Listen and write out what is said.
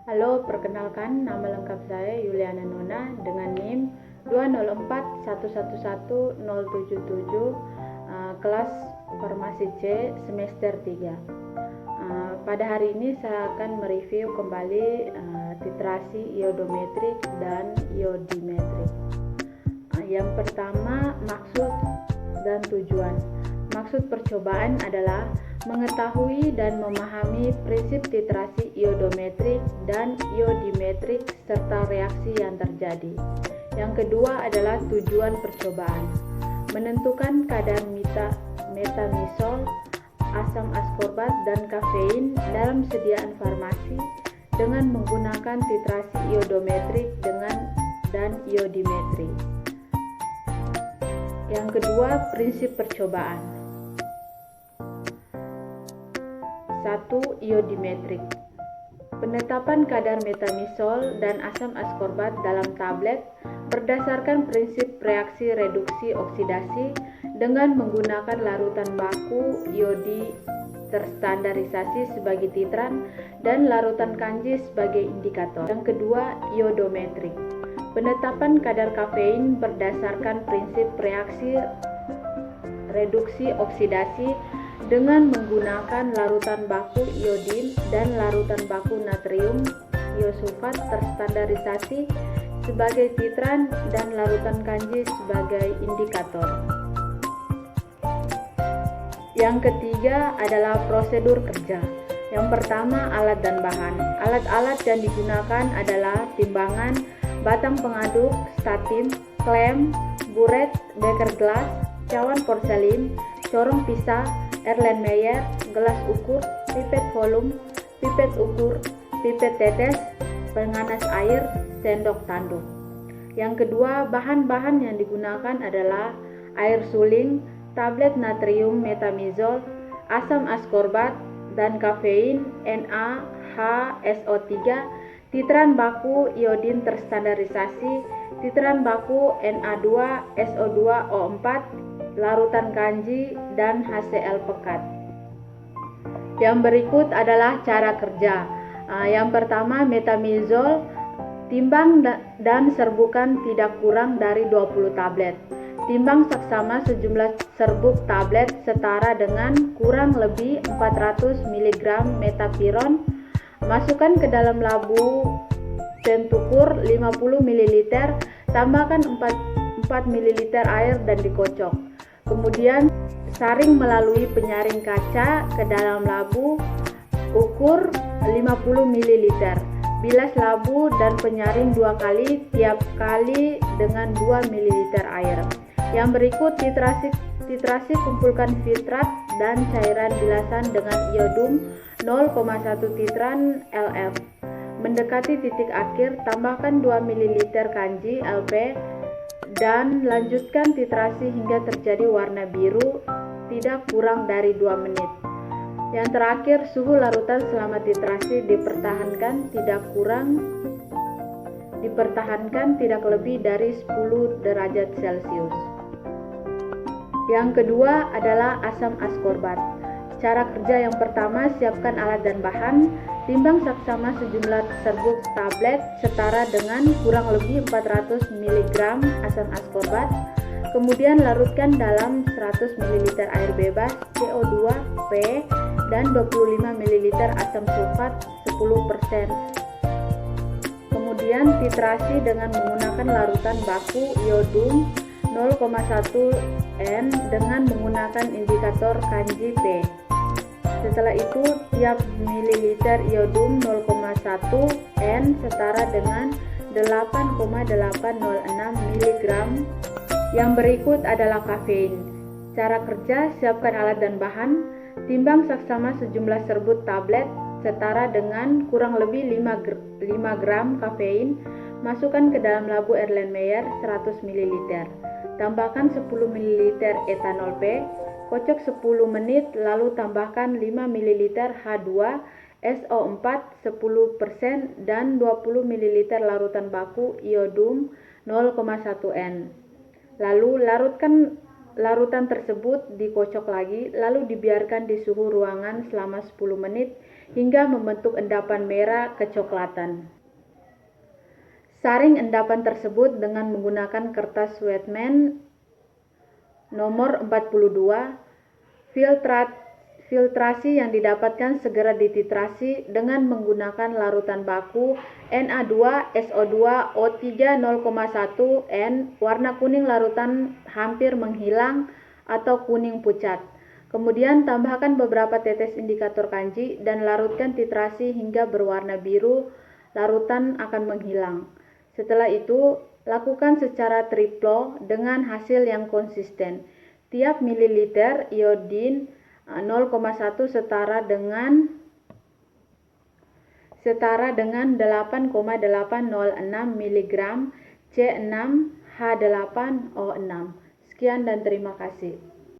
Halo, perkenalkan nama lengkap saya Yuliana Nona dengan NIM 204111077, kelas Farmasi C semester 3. Pada hari ini saya akan mereview kembali titrasi iodometrik dan iodimetrik. Yang pertama, maksud dan tujuan. Maksud percobaan adalah mengetahui dan memahami prinsip titrasi iodometrik dan iodimetrik serta reaksi yang terjadi. Yang kedua adalah tujuan percobaan, menentukan kadar metamizol, asam askorbat, dan kafein dalam sediaan farmasi dengan menggunakan titrasi iodometrik dan iodimetrik. Yang kedua, prinsip percobaan. 1. Iodimetrik. Penetapan kadar metamizol dan asam askorbat dalam tablet berdasarkan prinsip reaksi reduksi oksidasi dengan menggunakan larutan baku iodi terstandarisasi sebagai titran dan larutan kanji sebagai indikator. Yang kedua, iodometrik. Penetapan kadar kafein berdasarkan prinsip reaksi reduksi oksidasi dengan menggunakan larutan baku iodin dan larutan baku natrium iosulfat terstandarisasi sebagai titran dan larutan kanji sebagai indikator. Yang ketiga adalah prosedur kerja. Yang pertama, alat dan bahan. Alat-alat yang digunakan adalah timbangan, batang pengaduk, statim, klem, buret, beker gelas, cawan porselin, corong pisah, Erlenmeyer, gelas ukur, pipet volume, pipet ukur, pipet tetes, penganas air, sendok tanduk. Yang kedua, bahan-bahan yang digunakan adalah air suling, tablet natrium metamizol, asam askorbat, dan kafein NaHSO3, titran baku iodin terstandarisasi, titran baku Na2SO2O4, larutan kanji, dan HCl pekat. Yang berikut adalah cara kerja. Yang pertama, metamizol, timbang dan serbukan tidak kurang dari 20 tablet. Timbang saksama sejumlah serbuk tablet setara dengan kurang lebih 400 mg metapiron. Masukkan ke dalam labu pentukur 50 ml, tambahkan 4 ml air dan dikocok. Kemudian saring melalui penyaring kaca ke dalam labu ukur 50 ml. Bilas labu dan penyaring 2 kali, tiap kali dengan 2 ml air. Yang berikut titrasi kumpulkan filtrat dan cairan bilasan dengan iodum 0,1 titran LF. Mendekati titik akhir, tambahkan 2 ml kanji LP dan lanjutkan titrasi hingga terjadi warna biru tidak kurang dari 2 menit. Yang terakhir, suhu larutan selama titrasi dipertahankan tidak lebih dari 10 derajat Celcius. Yang kedua adalah asam askorbat. Cara kerja yang pertama, siapkan alat dan bahan. Timbang saksama sejumlah serbuk tablet setara dengan kurang lebih 400 mg asam askorbat. Kemudian larutkan dalam 100 ml air bebas CO2P dan 25 ml asam sulfat 10%. Kemudian titrasi dengan menggunakan larutan baku iodum 0,1 N dengan menggunakan indikator kanji P. Setelah itu, tiap mililiter iodum 0,1 N setara dengan 8,806 mg. Yang berikut adalah kafein. Cara kerja, siapkan alat dan bahan. Timbang saksama sejumlah serbuk tablet setara dengan kurang lebih 5 gram kafein. Masukkan ke dalam labu Erlenmeyer 100 ml. Tambahkan 10 ml etanol P. Kocok 10 menit, lalu tambahkan 5 ml H2SO4 10% dan 20 ml larutan baku iodum 0,1 N. Lalu larutan tersebut dikocok lagi, lalu dibiarkan di suhu ruangan selama 10 menit hingga membentuk endapan merah kecoklatan. Saring endapan tersebut dengan menggunakan kertas Wetman nomor 42. Filtrasi yang didapatkan segera dititrasi dengan menggunakan larutan baku Na2SO2O3 0,1 N, warna kuning larutan hampir menghilang atau kuning pucat. Kemudian tambahkan beberapa tetes indikator kanji dan larutkan titrasi hingga berwarna biru, larutan akan menghilang. Setelah itu, lakukan secara triplo dengan hasil yang konsisten. Tiap mililiter iodin 0,1 setara dengan 8,806 mg C6H8O6. Sekian dan terima kasih.